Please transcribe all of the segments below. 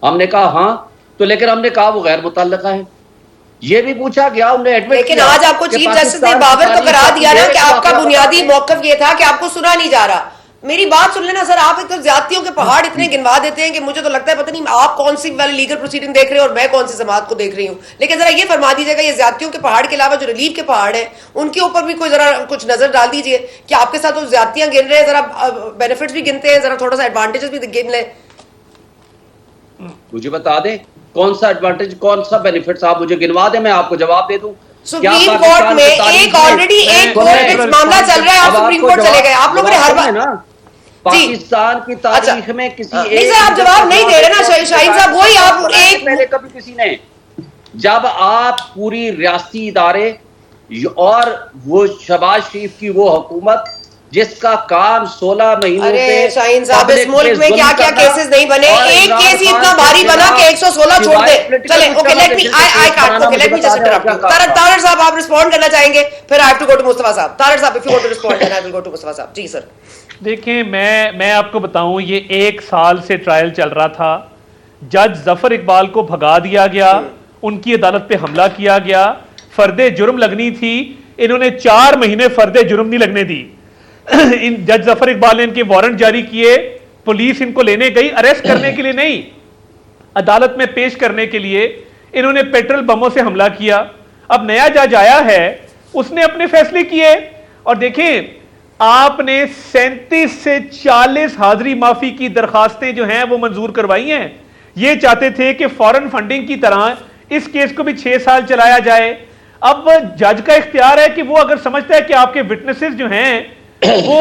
ہم نے کہا ہاں، تو لیکن ہم نے کہا وہ غیر متعلقہ ہے. یہ بھی پوچھا گیا، ہم نے ایڈمٹ لیکن آج آپ کو چیف جسٹس نے بابر کو قرار دیا نا کہ آپ کا بنیادی موقف یہ تھا کہ آپ کو سنا نہیں جا رہا. میری بات سن لینا سر، آپ ایک تو زیادتیوں کے پہاڑ اتنے گنوا دیتے ہیں کہ مجھے تو لگتا ہے پتہ نہیں آپ کون سی والی لیگل پروسیڈنگ دیکھ رہے ہیں اور میں کون سی سماعت کو دیکھ رہی ہوں. لیکن ذرا یہ فرما دیجیے گا یہ زیادتیوں کے پہاڑ کے علاوہ جو ریلیف کے پہاڑ ہیں ان کے اوپر بھی کوئی ذرا کچھ نظر ڈال دیجیے کہ آپ کے ساتھ وہ زیادتیاں گن رہے ہیں، ذرا بینیفٹس بھی گنتے ہیں، ذرا تھوڑا سا ایڈوانٹیجز بھی گن لیں. مجھے بتا دیں کون سا ایڈوانٹیج کون سا بینیفٹس آپ مجھے گنوا دیں، میں آپ کو جواب دے دوں. سپریم کورٹ میں ایک آلریڈی ایک کورٹ میں معاملہ چل رہا ہے، آپ سپریم کورٹ چلے گئے. آپ لوگوں نے ہر بار پاکستان کی تاریخ میں کسی نہیں سر آپ جواب نہیں دے رہے نا شاہین صاحب، وہی آپ ایک پہلے کبھی کسی نے جب آپ پوری ریاستی ادارے اور وہ شہباز شریف کی وہ حکومت جس کا کام 16 مہینوں پہ شاہین صاحب اس ملک میں کیا کیا کیسز نہیں بنے، ایک کیس ہی اتنا بھاری بنا کہ 116 چھوڑ دے. چلیں okay let me I can't okay let me just interrupt you. Tahir sahib آپ رسپونڈ کرنا چاہیں گے، پھر I have to go to Mustafa sahib. Tahir sahib if you want to respond then I will go to Mustafa sahib. جی سر. دیکھیں میں آپ کو بتاؤں یہ 1 سال سے ٹرائل چل رہا تھا. جج ظفر اقبال کو بھگا دیا گیا، ان کی عدالت پہ حملہ کیا گیا، فرد جرم لگنی تھی، انہوں نے 4 مہینے فرد جرم نہیں لگنے دی. جج ظفر اقبال نے ان کے وارنٹ جاری کیے، پولیس ان کو لینے گئی اریسٹ کرنے کے لیے نہیں، عدالت میں پیش کرنے کے لیے. انہوں نے پیٹرول بموں سے حملہ کیا. اب نیا جج آیا ہے، اس نے اپنے فیصلے کیے. اور دیکھیں آپ نے 37 سے 40 حاضری معافی کی درخواستیں جو ہیں وہ منظور کروائی ہیں. یہ چاہتے تھے کہ فورن فنڈنگ کی طرح اس کیس کو بھی 6 سال چلایا جائے. اب جج کا اختیار ہے کہ وہ اگر سمجھتا ہے کہ آپ کے وٹنسز جو ہیں وہ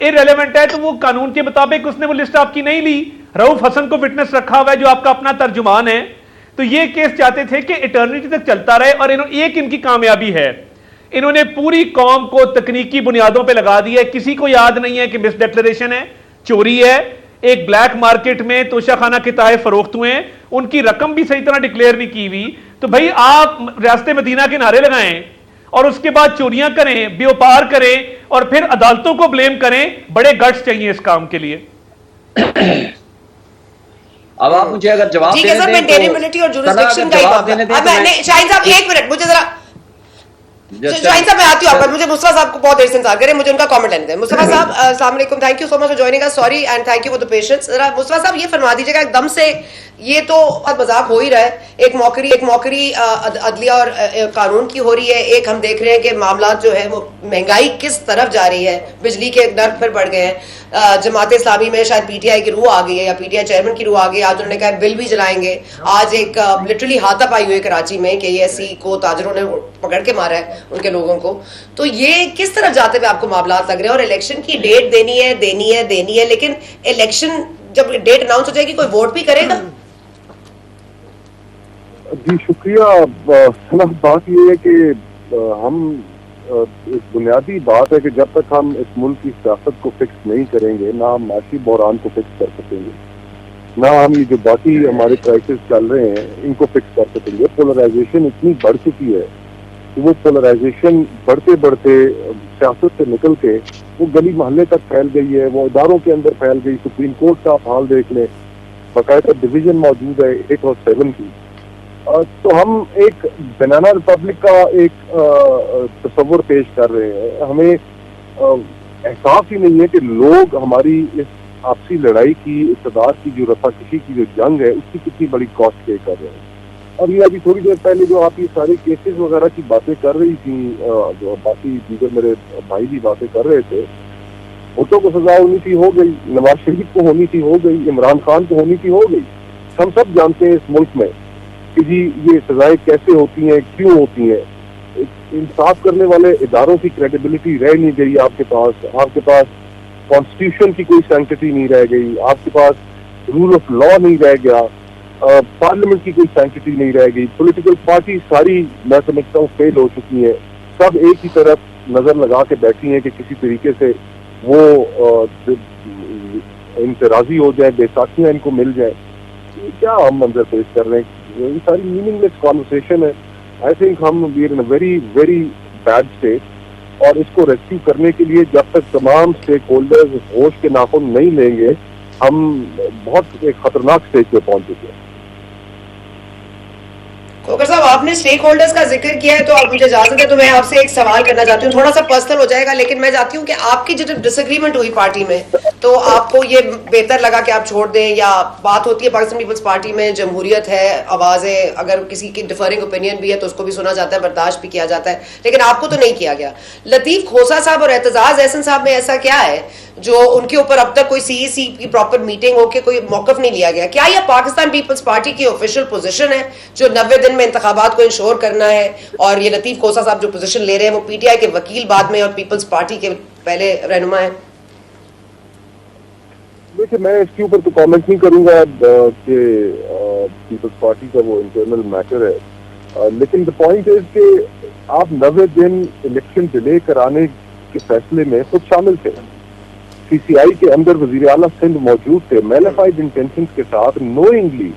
irrelevant ہے تو وہ قانون کے مطابق اس نے وہ لسٹ آپ کی نہیں لی. رؤف حسن کو وٹنس رکھا ہوا ہے جو آپ کا اپنا ترجمان ہے. تو یہ کیس چاہتے تھے کہ ایٹرنیٹی تک چلتا رہے. اور ایک ان کی کامیابی ہے، انہوں نے پوری قوم کو تکنیکی بنیادوں پہ لگا دیا ہے. کسی کو یاد نہیں ہے کہ مس ڈیکلریشن ہے، چوری ہے، ایک بلیک مارکیٹ میں توشہ خانہ کے تحائف فروخت ہوئے ہیں، ان کی رقم بھی صحیح طرح ڈکلیئر نہیں کی ہوئی. تو بھائی آپ ریاست مدینہ کے نعرے لگائیں اور اس کے بعد چوریاں کریں، بیوپار کریں اور پھر عدالتوں کو بلیم کریں. بڑے گٹس چاہیے اس کام کے لیے. اب آپ مجھے اگر جواب ٹھیک ہے سر، مینٹینیبلٹی اور جورسڈکشن کا ہی معاملہ. شاہین صاحب ایک منٹ مجھے ذرا شاہین صاحب میں آتی ہوں آپ پر. مجھے مصطفیٰ صاحب کو بہت دیر سے انتظار کریں، مجھے ان کا کامنٹ لینے دیں. مصطفیٰ صاحب السلام علیکم، thank you so much for joining us. Sorry and thank you for the patience. ذرا مصطفیٰ صاحب یہ فرما دیجیے گا ایک دم سے، یہ تو مذاق ہو ہی رہا ہے، ایک موکری عدلیہ اور قانون کی ہو رہی ہے. ایک ہم دیکھ رہے ہیں کہ معاملات جو ہے وہ مہنگائی کس طرف جا رہی ہے، بجلی کے نرخ پھر بڑھ گئے ہیں. جماعت اسلامی میں شاید پی ٹی آئی کی روح آ گئی ہے یا پی ٹی آئی چیئرمین کی روح آ گئی. آج انہوں نے کہا بل بھی جلائیں گے. آج ایک لٹرلی ہاتھ پائی ہوئی ہے کراچی میں کہ اے ایس سی کو تاجروں نے پکڑ کے مارا ہے ان کے لوگوں کو. تو یہ کس طرف جاتے ہوئے آپ کو معاملات لگ رہے ہیں؟ اور الیکشن کی ڈیٹ دینی ہے لیکن الیکشن جب ڈیٹ اناؤنس ہو جائے گی کوئی ووٹ بھی کرے گا؟ جی شکریہ. بات یہ ہے کہ ہم ایک بنیادی بات ہے کہ جب تک ہم اس ملک کی سیاست کو فکس نہیں کریں گے، نہ ہم معاشی بحران کو فکس کر سکیں گے، نہ ہم یہ جو باقی ہمارے کرائسس چل رہے ہیں ان کو فکس کر سکیں گے. پولرائزیشن اتنی بڑھ چکی ہے کہ وہ پولرائزیشن بڑھتے بڑھتے سیاست سے نکل کے وہ گلی محلے تک پھیل گئی ہے، وہ اداروں کے اندر پھیل گئی. سپریم کورٹ کا آپ حال دیکھ لیں، باقاعدہ ڈویژن موجود ہے 8 اور 7 کی. تو ہم ایک بنانا ریپبلک کا ایک تصور پیش کر رہے ہیں. ہمیں احساس ہی نہیں ہے کہ لوگ ہماری اس آپسی لڑائی کی، اقتدار کی جو رفع کشی کی جو جنگ ہے، اس کی کتنی بڑی کاسٹ پے کر رہے ہیں. اور یہ ابھی تھوڑی دیر پہلے جو آپ یہ سارے کیسز وغیرہ کی باتیں کر رہی تھیں، جو باقی دیگر میرے بھائی بھی باتیں کر رہے تھے، بھٹو کو سزا ہونی تھی ہو گئی، نواز شریف کو ہونی تھی ہو گئی، عمران خان کو ہونی تھی ہو گئی. ہم سب جانتے ہیں اس ملک میں کہ جی یہ سزائیں کیسے ہوتی ہیں، کیوں ہوتی ہیں. انصاف کرنے والے اداروں کی کریڈیبلٹی رہ نہیں گئی آپ کے پاس. آپ کے پاس کانسٹیٹیوشن کی کوئی سینکٹی نہیں رہ گئی، آپ کے پاس رول آف لا نہیں رہ گیا، پارلیمنٹ کی کوئی سینکٹی نہیں رہ گئی. پولیٹیکل پارٹی ساری میں سمجھتا ہوں فیل ہو چکی ہیں. سب ایک ہی طرف نظر لگا کے بیٹھی ہیں کہ کسی طریقے سے وہ ان سے راضی ہو جائیں، بیساکھیاں ان کو مل جائیں. کیا ہم منظر پیش کر رہے ہیں؟ یہ ساری میننگ لیس کانورسیشن ہے. آئی تھنک ہم we are in very very bad state. اور اس کو ریسکیو کرنے کے لیے جب تک تمام اسٹیک ہولڈرز ہوش کے ناخن نہیں لیں گے ہم بہت ایک خطرناک اسٹیج پہ پہنچ چکے ہیں. کھوکھر صاحب آپ نے اسٹیک ہولڈرز کا ذکر کیا ہے تو آپ مجھے اجازت ہے تو میں آپ سے ایک سوال کرنا چاہتی ہوں, تھوڑا سا پرسنل ہو جائے گا, لیکن میں چاہتی ہوں کہ آپ کی جب ڈس ایگریمنٹ ہوئی پارٹی میں تو آپ کو یہ بہتر لگا کہ آپ چھوڑ دیں, یا بات ہوتی ہے پاکستان پیپلز پارٹی میں جمہوریت ہے, آوازیں اگر کسی کی ڈیفرنگ اوپینین بھی ہے تو اس کو بھی سنا جاتا ہے, برداشت بھی کیا جاتا ہے, لیکن آپ کو تو نہیں کیا گیا. لطیف کھوسا صاحب اور اعتزاز احسن صاحب میں ایسا کیا ہے جو ان کے اوپر اب تک کوئی سی ای سی کی پراپر میٹنگ ہو کے کوئی موقف نہیں لیا گیا؟ کیا یہ پاکستان پیپلز پارٹی کی آفیشیل پوزیشن ہے جو 90 دن میں انتخابات کو انشور کرنا ہے, اور یہ لطیف کھوسا صاحب جو پوزیشن لے رہے ہیں وہ پی ٹی آئی کے وکیل بعد میں اور پیپلز پارٹی کے پہلے رہنما ہیں؟ دیکھیے میں اس کے اوپر تو کامنٹ نہیں کروں گا کہ پیپلز پارٹی کا وہ انٹرنل میٹر ہے, لیکن دا پوائنٹ از کہ آپ 90 دن الیکشن ڈیلے کرانے کے فیصلے میں خود شامل تھے. سی سی آئی کے اندر وزیر اعلیٰ سندھ موجود تھے, میلیفائڈ انٹینشنز کے ساتھ, نوئنگلی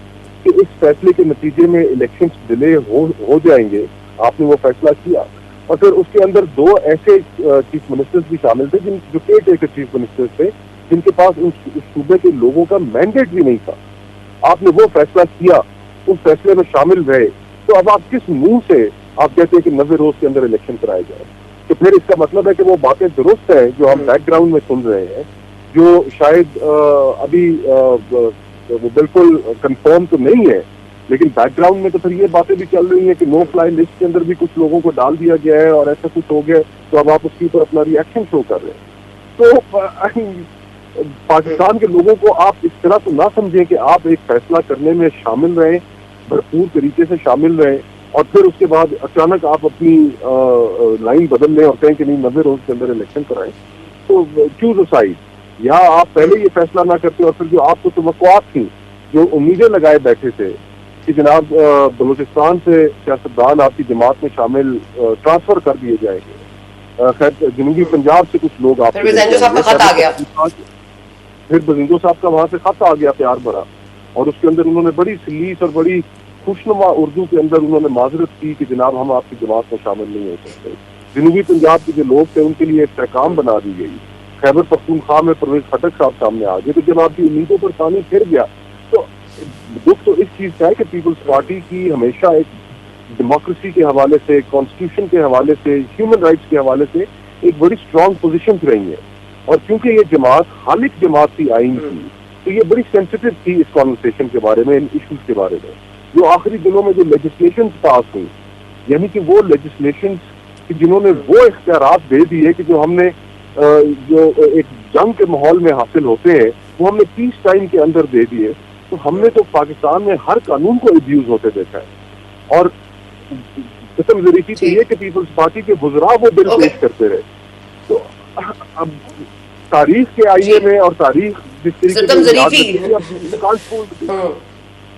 کہ اس فیصلے کے نتیجے میں الیکشنز ڈیلے ہو جائیں گے, آپ نے وہ فیصلہ کیا. اور پھر اس کے اندر 2 ایسے چیف منسٹرز بھی شامل تھے جو کیئر ٹیکر چیف منسٹرز تھے, جن کے پاس اس صوبے کے لوگوں کا مینڈیٹ بھی نہیں تھا. آپ نے وہ فیصلہ کیا, اس فیصلے میں شامل رہے, تو اب آپ کس منہ سے آپ کہتے ہیں کہ 90 روز کے اندر الیکشن کرائے جائیں؟ تو پھر اس کا مطلب ہے کہ وہ باتیں درست ہیں جو ہم بیک گراؤنڈ میں سن رہے ہیں, جو شاید ابھی وہ بالکل کنفرم تو نہیں ہے, لیکن بیک گراؤنڈ میں تو پھر یہ باتیں بھی چل رہی ہیں کہ نو فلائی لسٹ کے اندر بھی کچھ لوگوں کو ڈال دیا گیا ہے اور ایسا کچھ ہو گیا, تو اب آپ اس کے اوپر اپنا ری ایکشن شو کر رہے ہیں. تو پاکستان کے لوگوں کو آپ اس طرح تو نہ سمجھیں کہ آپ ایک فیصلہ کرنے میں شامل رہیں, بھرپور طریقے سے شامل رہیں, اور پھر اس کے بعد اچانک آپ اپنی لائن بدل لیں اور کہیں کہ نہیں 90 روز کے اندر الیکشن کرائیں. تو چوز اے سائڈ, یا آپ پہلے یہ فیصلہ نہ کرتے اور پھر جو آپ کو توقعات تھیں, جو امیدیں لگائے بیٹھے تھے کہ جناب بلوچستان سے سیاستدان آپ کی جماعت میں شامل ٹرانسفر کر دیے جائیں گے, خیر جنوبی پنجاب سے کچھ لوگ آپ پھر بزنگو صاحب کا وہاں سے خط آ گیا پیار بھرا, اور اس کے اندر انہوں نے بڑی سلیس اور بڑی خوشنما اردو کے اندر انہوں نے معذرت کی کہ جناب ہم آپ کی جماعت میں شامل نہیں ہو سکتے. جنوبی پنجاب کے جو لوگ تھے ان کے لیے ایک پیغام بنا دی گئی. خیبر پختونخوا میں پرویز خٹک صاحب سامنے آ گئے, تو جب آپ کی امیدوں پر پانی پھر گیا تو دکھ تو اس چیز کا ہے کہ پیپلز پارٹی کی ہمیشہ ایک ڈیموکریسی کے حوالے سے, کانسٹیٹیوشن کے حوالے سے, ہیومن رائٹس کے حوالے سے ایک بڑی اسٹرانگ پوزیشن رہی ہے, اور کیونکہ یہ جماعت خالق جماعت تھی آئین کی, تو یہ بڑی سینسیٹیو تھی اس کانورسیشن کے بارے میں, ان ایشوز کے بارے میں. جو آخری دنوں میں جو لیجسلیشنز پاس ہوئی, یعنی کہ وہ لیجسلیشنز جنہوں نے وہ اختیارات دے دیے کہ جو ہم نے جو ایک جنگ کے ماحول میں حاصل ہوتے ہیں وہ ہم نے پیس ٹائم کے اندر دے دیے, تو ہم نے تو پاکستان میں ہر قانون کو ابیوز ہوتے دیکھا ہے. اور قسم ظریفی تو یہ کہ پیپلز پارٹی کے وزراء وہ بل پیش کرتے رہے. تو اب تاریخ کے آئینے میں اور تاریخ جس طریقے سے